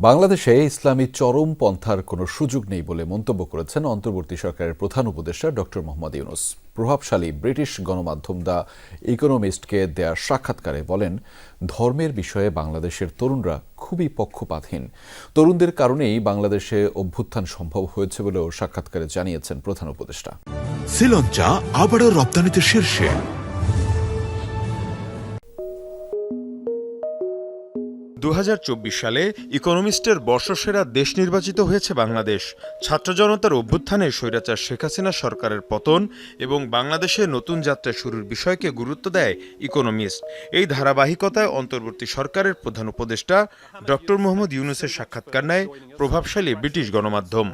বাংলাদেশে ইসলামী চরমপন্থার কোনো সুযোগ নেই বলে মন্তব্য করেছেন অন্তর্বর্তী সরকারের প্রধান উপদেষ্টা ডক্টর মোহাম্মদ ইউনূস। প্রভাবশালী ব্রিটিশ গণমাধ্যম দ্য ইকোনমিস্টকে দেয়া সাক্ষাৎকারে বলেন, ধর্মের বিষয়ে বাংলাদেশের তরুণরা খুবই পক্ষপাতহীন। তরুণদের কারণেই বাংলাদেশে অভ্যুত্থান সম্ভব হয়েছে বলেও সাক্ষাৎকারে জানিয়েছেন প্রধান উপদেষ্টা। শ্রীলঙ্কা আবারও রপ্তানিতে শীর্ষে। 2024 সালে ইকোনমিস্টের বর্ষসেরা দেশ নির্বাচিত হয়েছে বাংলাদেশ। ছাত্র জনতার অভ্যুত্থানে স্বৈরাচার শেখ হাসিনা সরকারের পতন এবং বাংলাদেশে নতুন যাত্রা শুরুর বিষয়কে গুরুত্ব দেয় ইকোনমিস্ট। এই ধারাবাহিকতায় অন্তর্বর্তী সরকারের প্রধান উপদেষ্টা ডক্টর মোহাম্মদ ইউনূসের সাক্ষাৎকার নেয় প্রভাবশালী ব্রিটিশ গণমাধ্যম।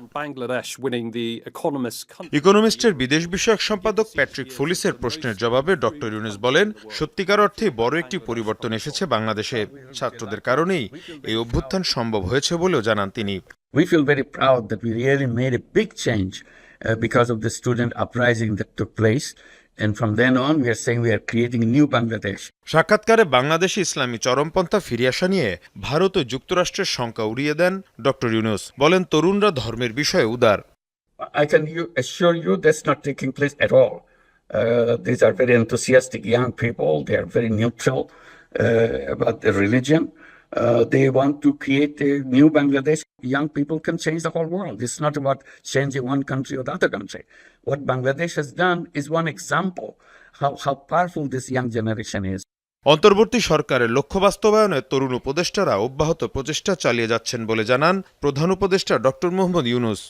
ইকোনমিস্টের বিদেশ বিষয়ক সম্পাদক প্যাট্রিক ফুলিসের প্রশ্নের জবাবে ডক্টর ইউনূস বলেন, সত্যিকার অর্থে বড় একটি পরিবর্তন এসেছে বাংলাদেশে। ছাত্রদের কারণেই এই অভ্যুত্থান সম্ভব হয়েছে বলেও জানান তিনি। We feel very proud that we really made a big change because of the student uprising that took place. And from then on, we are saying we are creating a new Bangladesh. সাক্ষাৎকারে বাংলাদেশে ইসলামী চরমপন্থা ফিরিয়ে আসা নিয়ে ভারত ও যুক্তরাষ্ট্রের শঙ্কা উড়িয়ে দেন doctor Yunus. বলেন, তরুণরা ধর্মের বিষয়ে উদার। I can assure you that's not taking place at all. These are very enthusiastic young people. They are very neutral about their religion. They want to create a new Bangladesh. Young people can change the whole world. It's not about changing one country or the other country. What Bangladesh has done is one example how powerful this young generation is. অন্তর্বর্তী সরকারের লক্ষ্য বাস্তবায়নে তরুণ উপদেষ্টারা অব্যাহত প্রচেষ্টা চালিয়ে যাচ্ছেন বলে জানান প্রধান উপদেষ্টা ডক্টর মোহাম্মদ ইউনূস।